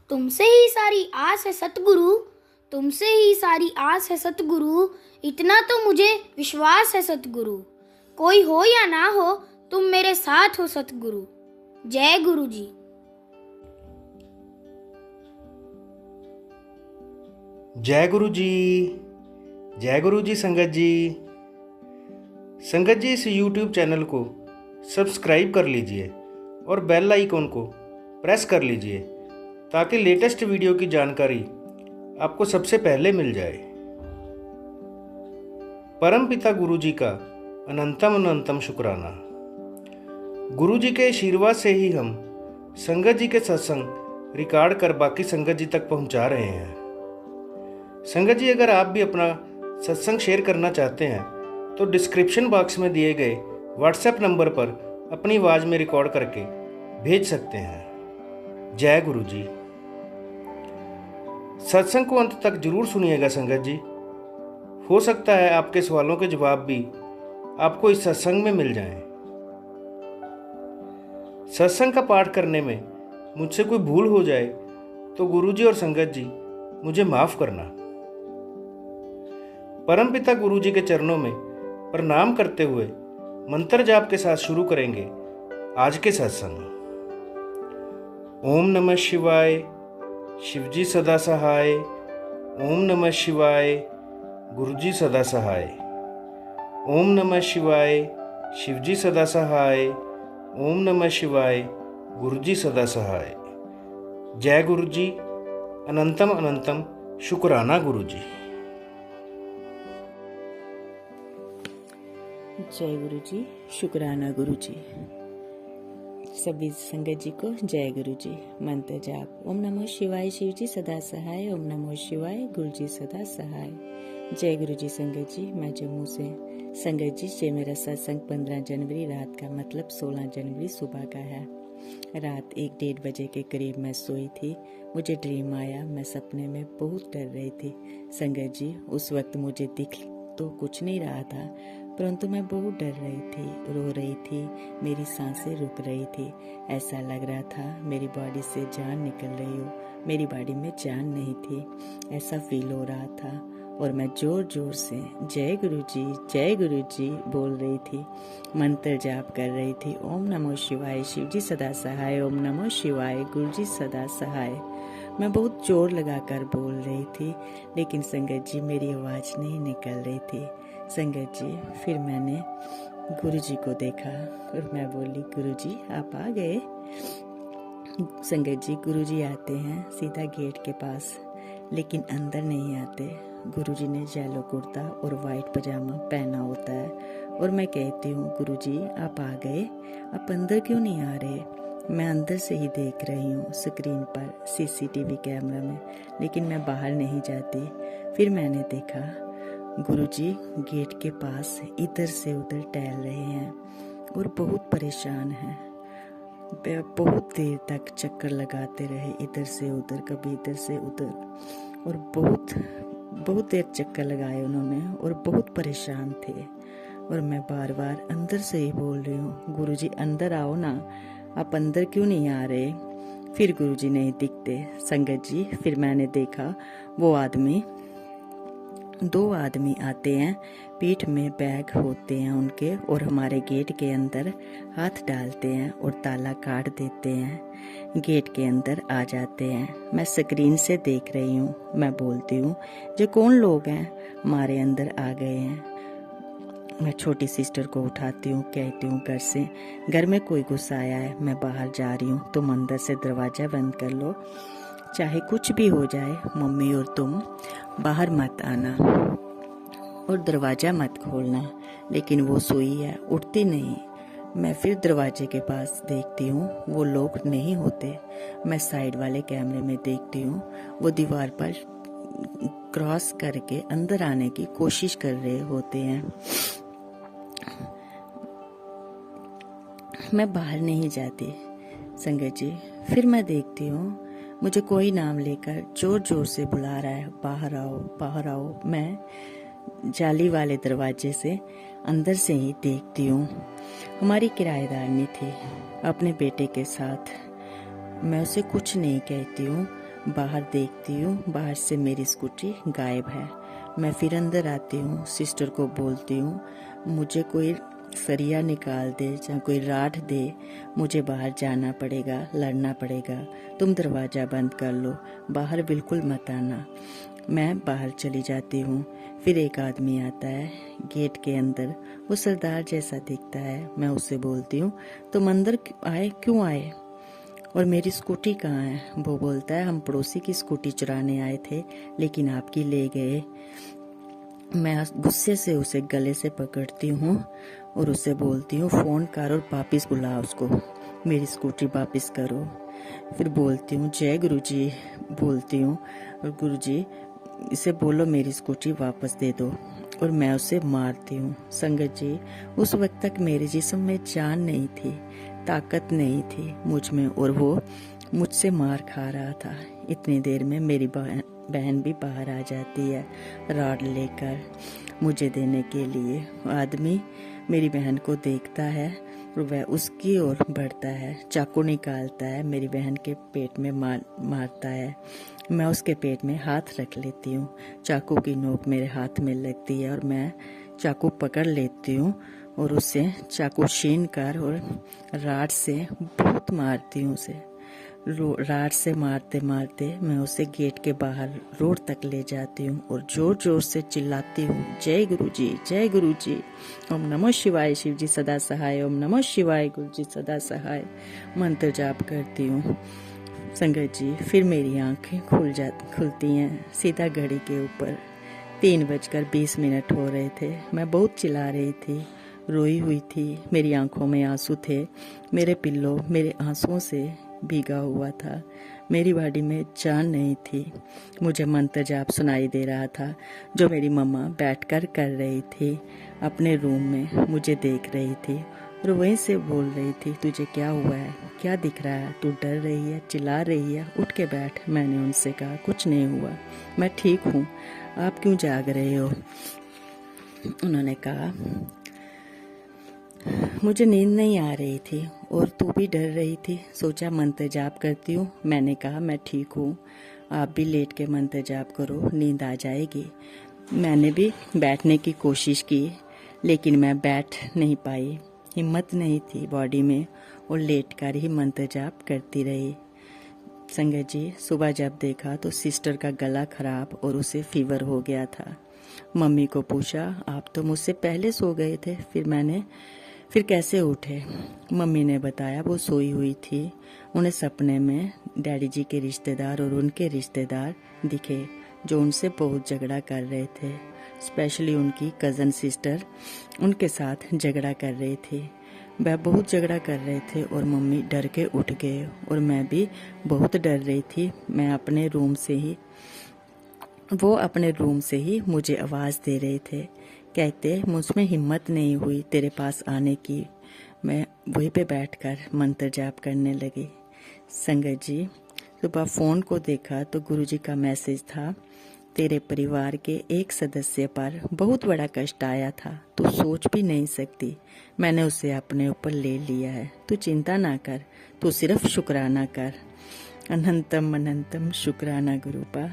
तुमसे ही सारी आस है सतगुरु, तुमसे ही सारी आस है सतगुरु, इतना तो मुझे विश्वास है सतगुरु। कोई हो या ना हो तुम मेरे साथ हो सतगुरु। जय गुरु जी। जय गुरु जी। जय गुरु जी। संगत जी, इस YouTube चैनल को सब्सक्राइब कर लीजिए और बेल आइकॉन को प्रेस कर लीजिए ताकि लेटेस्ट वीडियो की जानकारी आपको सबसे पहले मिल जाए। परम पिता गुरु जी का अनंतम अनंतम शुक्राना। गुरु जी के आशीर्वाद से ही हम संगत जी के सत्संग रिकॉर्ड कर बाकी संगत जी तक पहुंचा रहे हैं। संगत जी, अगर आप भी अपना सत्संग शेयर करना चाहते हैं तो डिस्क्रिप्शन बॉक्स में दिए गए व्हाट्सएप नंबर पर अपनी आवाज़ में रिकॉर्ड करके भेज सकते हैं। जय गुरु जी। सत्संग को अंत तक जरूर सुनिएगा संगत जी। हो सकता है आपके सवालों के जवाब भी आपको इस सत्संग में मिल जाएं। सत्संग का पाठ करने में मुझसे कोई भूल हो जाए तो गुरु जी और संगत जी मुझे माफ करना। परमपिता गुरु जी के चरणों में प्रणाम करते हुए मंत्र जाप के साथ शुरू करेंगे आज के सत्संग। ओम नमः शिवाय, शिवजी सदा सहाय। ओम नमः शिवाय, गुरुजी सदा सहाय। ओम नमः शिवाय, शिवजी सदा सहाय। ओम नमः शिवाय, गुरुजी सदा सहाय। जय गुरु जी। अनंतम अनंतम शुक्राना गुरु जी। जय गुरु जी। शुक्राना गुरु जी। सभी संगत जी को जय गुरु जी। मंत्र जाप। ओम नमो शिवाय, शिव जी सदा सहाय। ओम नमो शिवाय, गुरु जी सदा सहाय। जय गुरु जी। संगत जी, मैं जम्मू से। संगत जी, ये मेरा सत्संग 15 जनवरी रात का, मतलब 16 जनवरी सुबह का है। रात 1-1:30 बजे के करीब मैं सोई थी। मुझे ड्रीम आया। मैं सपने में बहुत डर रही थी। संगत जी, उस वक्त मुझे दिख तो कुछ नहीं रहा था, परंतु मैं बहुत डर रही थी, रो रही थी, मेरी सांसें रुक रही थी। ऐसा लग रहा था मेरी बॉडी से जान निकल रही हो, मेरी बॉडी में जान नहीं थी, ऐसा फील हो रहा था। और मैं जोर जोर से जय गुरु जी बोल रही थी, मंत्र जाप कर रही थी। ओम नमो शिवाय, शिव जी सदा सहाय। ओम नमो शिवाय, गुरु जी सदा सहाय। मैं बहुत जोर लगाकर बोल रही थी, लेकिन संगत जी मेरी आवाज़ नहीं निकल रही थी। संगत जी, फिर मैंने गुरु जी को देखा और मैं बोली, गुरु जी आप आ गए। संगत जी, गुरु जी आते हैं सीधा गेट के पास, लेकिन अंदर नहीं आते। गुरु जी ने येलो कुर्ता और वाइट पजामा पहना होता है, और मैं कहती हूँ, गुरु जी आप आ गए, आप अंदर क्यों नहीं आ रहे? मैं अंदर से ही देख रही हूँ स्क्रीन पर, CCTV कैमरा में, लेकिन मैं बाहर नहीं जाती। फिर मैंने देखा गुरुजी गेट के पास इधर से उधर टहल रहे हैं और बहुत परेशान हैं। बहुत देर तक चक्कर लगाते रहे, इधर से उधर, कभी इधर से उधर, और बहुत देर चक्कर लगाए उन्होंने और बहुत परेशान थे। और मैं बार बार अंदर से ही बोल रही हूँ, गुरुजी अंदर आओ ना, आप अंदर क्यों नहीं आ रहे? फिर गुरुजी नहीं दिखते। संगत जी, फिर मैंने देखा वो आदमी, 2 आदमी आते हैं, पीठ में बैग होते हैं उनके, और हमारे गेट के अंदर हाथ डालते हैं और ताला काट देते हैं, गेट के अंदर आ जाते हैं। मैं स्क्रीन से देख रही हूँ। मैं बोलती हूँ, जो कौन लोग हैं हमारे अंदर आ गए हैं? मैं छोटी सिस्टर को उठाती हूँ, कहती हूँ घर में कोई गुस्सा आया है, मैं बाहर जा रही हूँ, तुम अंदर से दरवाज़ा बंद कर लो, चाहे कुछ भी हो जाए, मम्मी और तुम बाहर मत आना और दरवाज़ा मत खोलना। लेकिन वो सोई है, उठती नहीं। मैं फिर दरवाजे के पास देखती हूँ, वो लोग नहीं होते। मैं साइड वाले कैमरे में देखती हूँ, वो दीवार पर क्रॉस करके अंदर आने की कोशिश कर रहे होते हैं। मैं बाहर नहीं जाती। संगत जी, फिर मैं देखती हूँ मुझे कोई नाम लेकर जोर जोर से बुला रहा है, बाहर आओ, बाहर आओ। मैं जाली वाले दरवाजे से अंदर से ही देखती हूँ। हमारी किराएदारनी थी अपने बेटे के साथ। मैं उसे कुछ नहीं कहती हूँ, बाहर देखती हूँ, बाहर से मेरी स्कूटी गायब है। मैं फिर अंदर आती हूँ, सिस्टर को बोलती हूँ मुझे कोई सरिया निकाल दे या कोई राठ दे, मुझे बाहर जाना पड़ेगा, लड़ना पड़ेगा। तुम दरवाज़ा बंद कर लो, बाहर बिल्कुल मत आना। मैं बाहर चली जाती हूँ। फिर एक आदमी आता है गेट के अंदर, वो सरदार जैसा दिखता है। मैं उससे बोलती हूँ तुम अंदर क्यों आए और मेरी स्कूटी कहाँ है? वो बोलता है हम पड़ोसी की स्कूटी चुराने आए थे लेकिन आपकी ले गए। मैं गुस्से से उसे गले से पकड़ती हूँ और उसे बोलती हूँ फ़ोन कर और वापिस बुला उसको, मेरी स्कूटी वापिस करो। फिर बोलती हूँ जय गुरुजी बोलती हूँ, और गुरुजी इसे बोलो मेरी स्कूटी वापस दे दो, और मैं उसे मारती हूँ। संगत जी, उस वक्त तक मेरे जिस्म में जान नहीं थी, ताकत नहीं थी मुझ में, और वो मुझसे मार खा रहा था। इतनी देर में मेरी बहन भी बाहर आ जाती है रॉड लेकर मुझे देने के लिए। आदमी मेरी बहन को देखता है और वह उसकी ओर बढ़ता है, चाकू निकालता है, मेरी बहन के पेट में मारता है। मैं उसके पेट में हाथ रख लेती हूँ, चाकू की नोक मेरे हाथ में लगती है और मैं चाकू पकड़ लेती हूँ और उसे चाकू छीन कर और राड से बहुत मारती हूँ उसे। राड से मारते मारते मैं उसे गेट के बाहर रोड तक ले जाती हूँ और जोर जोर से चिल्लाती हूँ जय गुरुजी, जय गुरुजी, ओम नमः शिवाय, शिव जी सदा सहाय, ओम नमः शिवाय, गुरु जी सदा सहाय मंत्र जाप करती हूँ। संगत जी, फिर मेरी आंखें खुलती हैं सीधा घड़ी के ऊपर 3:20 हो रहे थे। मैं बहुत चिल्ला रही थी, रोई हुई थी, मेरी आंखों में आंसू थे, मेरे पिल्लो मेरे आंसुओं से भीगा हुआ था, मेरी बॉडी में जान नहीं थी। मुझे मंत्र जाप सुनाई दे रहा था जो मेरी मम्मा बैठकर कर रही थी अपने रूम में, मुझे देख रही थी और वहीं से बोल रही थी तुझे क्या हुआ है, क्या दिख रहा है, तू डर रही है, चिल्ला रही है, उठ के बैठ। मैंने उनसे कहा कुछ नहीं हुआ, मैं ठीक हूँ, आप क्यों जाग रहे हो? उन्होंने कहा मुझे नींद नहीं आ रही थी और तू भी डर रही थी, सोचा मंत्र जाप करती हूँ। मैंने कहा मैं ठीक हूँ, आप भी लेट के मंत्र जाप करो, नींद आ जाएगी। मैंने भी बैठने की कोशिश की लेकिन मैं बैठ नहीं पाई, हिम्मत नहीं थी बॉडी में और लेट कर ही मंत्र जाप करती रही। संगत जी, सुबह जब देखा तो सिस्टर का गला खराब और उसे फीवर हो गया था। मम्मी को पूछा आप तो मुझसे पहले सो गए थे, फिर कैसे उठे? मम्मी ने बताया वो सोई हुई थी, उन्हें सपने में डैडी जी के रिश्तेदार और उनके रिश्तेदार दिखे जो उनसे बहुत झगड़ा कर रहे थे, स्पेशली उनकी कज़न सिस्टर उनके साथ झगड़ा कर रही थी। वह बहुत झगड़ा कर रहे थे और मम्मी डर के उठ गए और मैं भी बहुत डर रही थी। वो अपने रूम से ही मुझे आवाज़ दे रहे थे, कहते मुझमें हिम्मत नहीं हुई तेरे पास आने की। मैं वहीं पे बैठकर मंत्र जाप करने लगी। संगत जी, सुबह फ़ोन को देखा तो गुरुजी का मैसेज था तेरे परिवार के एक सदस्य पर बहुत बड़ा कष्ट आया था, तू सोच भी नहीं सकती, मैंने उसे अपने ऊपर ले लिया है, तू चिंता ना कर, तू सिर्फ शुक्राना कर। अनंतम अनंतम शुक्राना गुरुपा।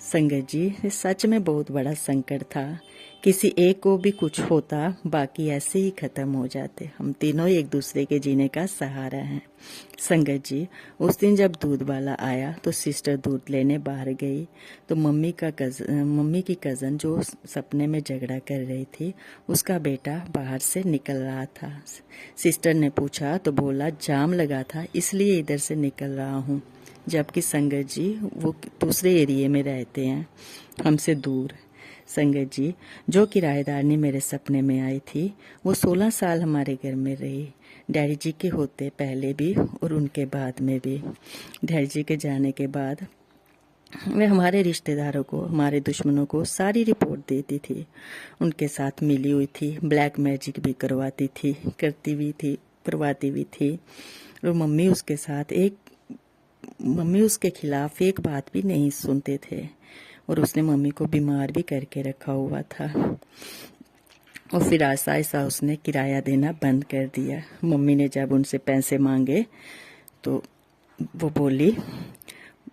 संगत जी, सच में बहुत बड़ा संकट था, किसी एक को भी कुछ होता बाकी ऐसे ही खत्म हो जाते। हम तीनों एक दूसरे के जीने का सहारा हैं। संगत जी, उस दिन जब दूध वाला आया तो सिस्टर दूध लेने बाहर गई तो मम्मी की कज़न जो सपने में झगड़ा कर रही थी उसका बेटा बाहर से निकल रहा था। सिस्टर ने पूछा तो बोला जाम लगा था इसलिए इधर से निकल रहा हूँ, जबकि संगत जी वो दूसरे एरिया में रहते हैं हमसे दूर। संगत जी, जो किराएदारनी मेरे सपने में आई थी वो 16 साल हमारे घर में रही, डैडी जी के होते पहले भी और उनके बाद में भी। डैडी जी के जाने के बाद वे हमारे रिश्तेदारों को, हमारे दुश्मनों को सारी रिपोर्ट देती थी, उनके साथ मिली हुई थी, ब्लैक मैजिक भी करवाती भी थी और मम्मी उसके खिलाफ एक बात भी नहीं सुनते थे और उसने मम्मी को बीमार भी करके रखा हुआ था। और फिर आहिस्ता आहिस्ता उसने किराया देना बंद कर दिया। मम्मी ने जब उनसे पैसे मांगे तो वो बोली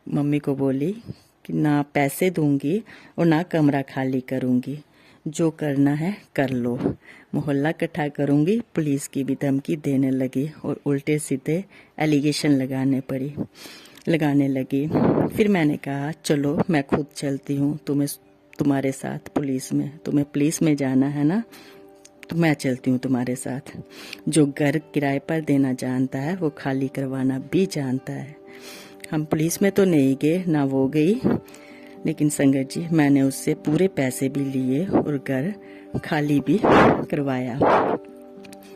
मम्मी को बोली कि ना पैसे दूंगी और ना कमरा खाली करूंगी, जो करना है कर लो। मोहल्ला इकट्ठा करूंगी। पुलिस की भी धमकी देने लगी और उल्टे सीधे एलिगेशन लगाने लगी। फिर मैंने कहा चलो मैं खुद चलती हूँ तुम्हारे साथ पुलिस में। तुम्हें पुलिस में जाना है ना, तो मैं चलती हूँ तुम्हारे साथ। जो घर किराए पर देना जानता है वो खाली करवाना भी जानता है। हम पुलिस में तो नहीं गए, ना वो गई, लेकिन संगत जी मैंने उससे पूरे पैसे भी लिए और घर खाली भी करवाया,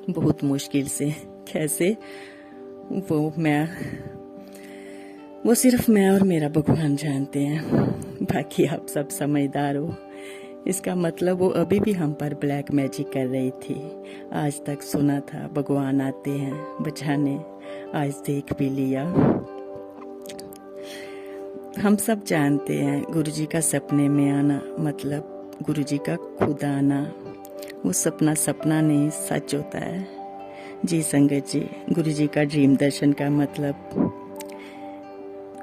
बहुत मुश्किल से। कैसे, वो सिर्फ मैं और मेरा भगवान जानते हैं। बाकी आप सब समझदार हो। इसका मतलब वो अभी भी हम पर ब्लैक मैजिक कर रही थी। आज तक सुना था भगवान आते हैं बचाने, आज देख भी लिया। हम सब जानते हैं गुरुजी का सपने में आना मतलब गुरुजी का खुद आना। वो सपना नहीं, सच होता है। जी संगत जी, गुरुजी का ड्रीम दर्शन का मतलब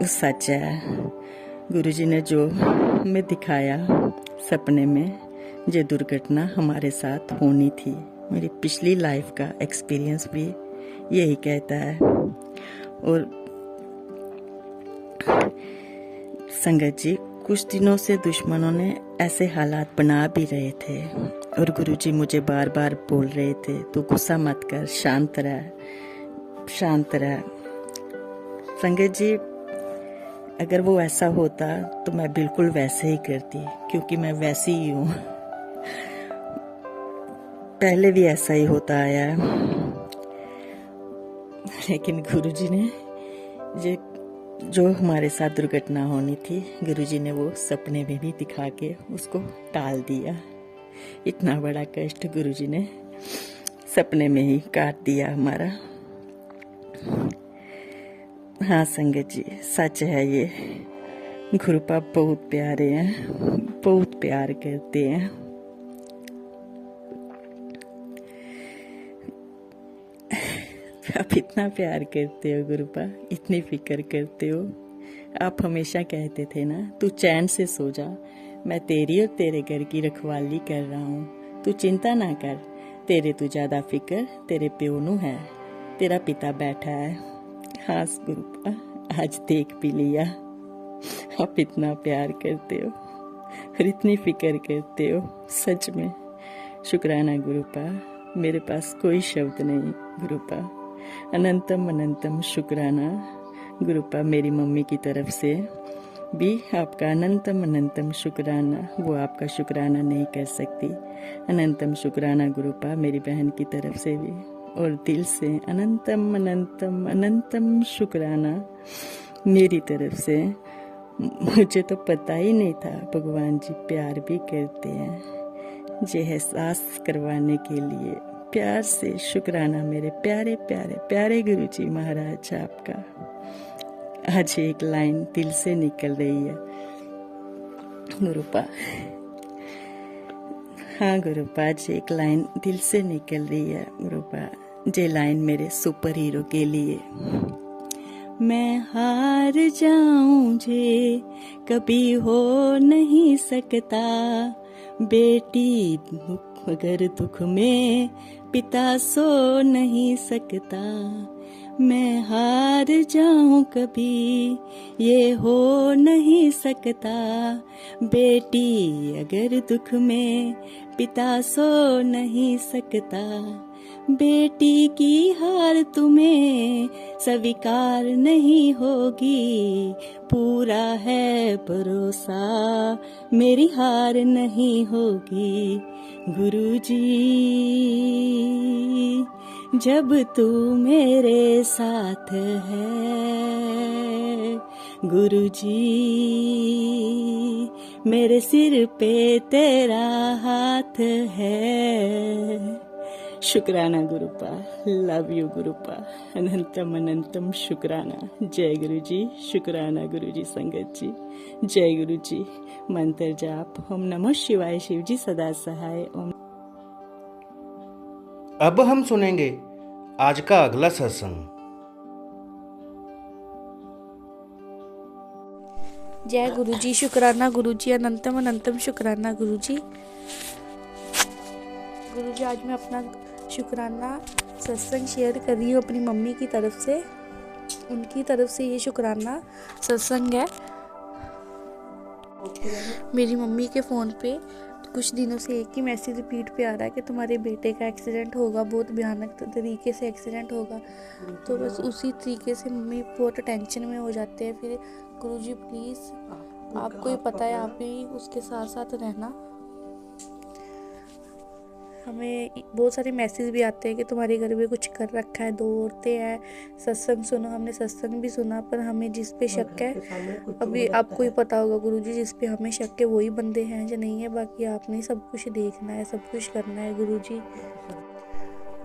सच है। गुरुजी ने जो हमें दिखाया सपने में, ये दुर्घटना हमारे साथ होनी थी। मेरी पिछली लाइफ का एक्सपीरियंस भी यही कहता है। और संगत जी, कुछ दिनों से दुश्मनों ने ऐसे हालात बना भी रहे थे और गुरुजी मुझे बार बार बोल रहे थे तू गुस्सा मत कर, शांत रह। संगत जी, अगर वो ऐसा होता तो मैं बिल्कुल वैसे ही करती, क्योंकि मैं वैसी ही हूँ। पहले भी ऐसा ही होता आया है, लेकिन गुरुजी ने जो हमारे साथ दुर्घटना होनी थी, गुरुजी ने वो सपने में भी दिखा के उसको टाल दिया। इतना बड़ा कष्ट गुरुजी ने सपने में ही काट दिया हमारा। हाँ संगत जी, सच है ये। गुरुपा बहुत प्यारे हैं, बहुत प्यार करते हैं। आप इतना प्यार करते हो गुरुपा, इतनी फिक्र करते हो। आप हमेशा कहते थे ना, तू चैन से सो जा, मैं तेरी और तेरे घर की रखवाली कर रहा हूँ, तू चिंता ना कर, तेरे तू ज्यादा फिक्र तेरे प्यो नू है, तेरा पिता बैठा है। हाँ गुरुपा, आज देख भी लिया। आप इतना प्यार करते हो और इतनी फिक्र करते हो, सच में शुक्राना गुरुपा। मेरे पास कोई शब्द नहीं गुरुपा। अनंतम शुक्राना गुरुपा। मेरी मम्मी की तरफ से भी आपका अनंतम शुक्राना। वो आपका शुक्राना नहीं कर सकती। अनंतम शुक्राना गुरुपा मेरी बहन की तरफ से भी, और दिल से अनंतम शुक्राना मेरी तरफ से। मुझे तो पता ही नहीं था भगवान जी प्यार भी करते हैं। ये एहसास करवाने के लिए प्यार से शुक्राना मेरे प्यारे प्यारे प्यारे गुरुजी महाराज आपका। आज एक लाइन दिल से निकल रही है गुरुपा। हाँ गुरुपा, आज एक लाइन दिल से निकल रही है गुरुपा। ये लाइन मेरे सुपर हीरो के लिए। मैं हार जाऊं जे कभी हो नहीं सकता, बेटी मगर दुख में पिता सो नहीं सकता। मैं हार जाऊं कभी ये हो नहीं सकता, बेटी अगर दुख में पिता सो नहीं सकता। बेटी की हार तुम्हें स्वीकार नहीं होगी, पूरा है भरोसा मेरी हार नहीं होगी। गुरुजी जब तू मेरे साथ है, गुरुजी मेरे सिर पे तेरा हाथ है। शुक्राना गुरुपा, लव यू गुरुपा, अनंतम शुक्राना। जय गुरु जी, शुक्राना गुरु जी संगत जी। जय गुरु जी। मंत्र जाप ओम नमः शिवाय, शिव जी सदा सहाय। ओम। अब हम सुनेंगे आज का अगला सत्संग। जय गुरु जी, शुक्राना गुरु जी, अनंतम अनंतम शुक्राना गुरु जी। गुरु जी, आज मैं अपना शुक्राना सत्संग शेयर कर रही हूँ अपनी मम्मी की तरफ से। उनकी तरफ से ये शुक्राना सत्संग है। मेरी मम्मी के फ़ोन पे कुछ दिनों से एक ही मैसेज रिपीट पे आ रहा है कि तुम्हारे बेटे का एक्सीडेंट होगा, बहुत भयानक तरीके से एक्सीडेंट होगा। तो बस उसी तरीके से मम्मी बहुत टेंशन में हो जाते हैं। फिर गुरुजी प्लीज़, आपको ही पता है, आप ही उसके साथ साथ रहना। हमें बहुत सारे मैसेज भी आते हैं कि तुम्हारे घर में कुछ कर रखा है, 2 औरतें हैं, सत्संग सुनो। हमने सत्संग भी सुना, पर हमें जिस पे शक है, अभी आपको ही पता होगा गुरुजी, जिस पे हमें शक है वही बंदे हैं जो नहीं है। बाकी आपने सब कुछ देखना है, सब कुछ करना है गुरुजी,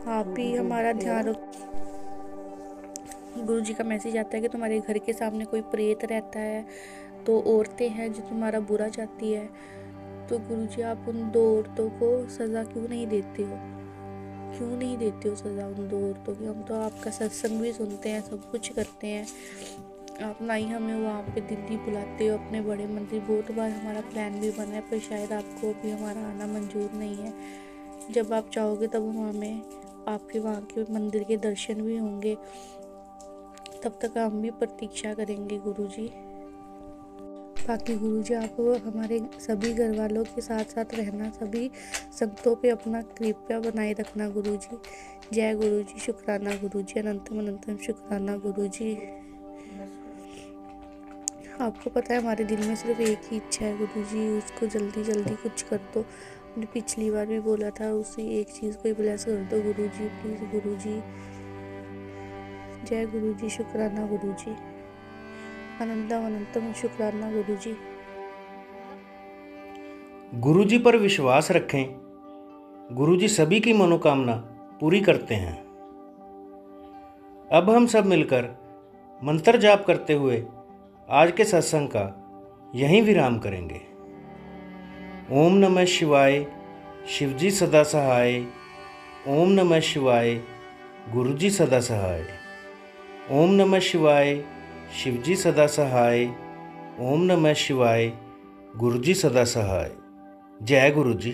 आप ही हमारा ध्यान रखो। गुरुजी का मैसेज आता है कि तुम्हारे घर के सामने कोई प्रेत रहता है, 2 औरतें हैं जो तुम्हारा बुरा चाहती है। तो गुरुजी, आप उन 2 औरतों को सज़ा क्यों नहीं देते हो? क्यों नहीं देते हो सज़ा उन 2 औरतों की? हम तो आपका सत्संग भी सुनते हैं, सब कुछ करते हैं, आप ना ही हमें वहाँ पे दिल्ली बुलाते हो अपने बड़े मंदिर। बहुत बार हमारा प्लान भी बना है, पर शायद आपको अभी हमारा आना मंजूर नहीं है। जब आप चाहोगे तब हमें आपके वहाँ के मंदिर के दर्शन भी होंगे, तब तक हम भी प्रतीक्षा करेंगे गुरुजी। बाकी गुरुजी, आप हमारे सभी घर वालों के साथ साथ रहना, सभी संगतों पे अपना कृपा बनाए रखना गुरुजी। जय गुरुजी, शुक्राना गुरुजी, अनंतम अनंतम शुक्राना गुरुजी। आपको पता है हमारे दिल में सिर्फ एक ही इच्छा है गुरुजी, उसको जल्दी जल्दी कुछ कर दो। हमने पिछली बार भी बोला था, उसी एक चीज़ को ही ब्लेस कर दो गुरुजी, प्लीज़ गुरुजी। जय गुरुजी, शुक्राना गुरुजी, अनंतम अनंतम शुक्राना गुरुजी। गुरुजी पर विश्वास रखें, गुरुजी सभी की मनोकामना पूरी करते हैं। अब हम सब मिलकर मंत्र जाप करते हुए आज के सत्संग का यहीं विराम करेंगे। ओम नमः शिवाय, शिवजी सदा सहाय। ओम नमः शिवाय, गुरुजी सदा सहाय। ओम नमः शिवाय, शिवजी सदा सहाय। ओम नमः शिवाय, गुरुजी सदा सहाय। जय गुरुजी।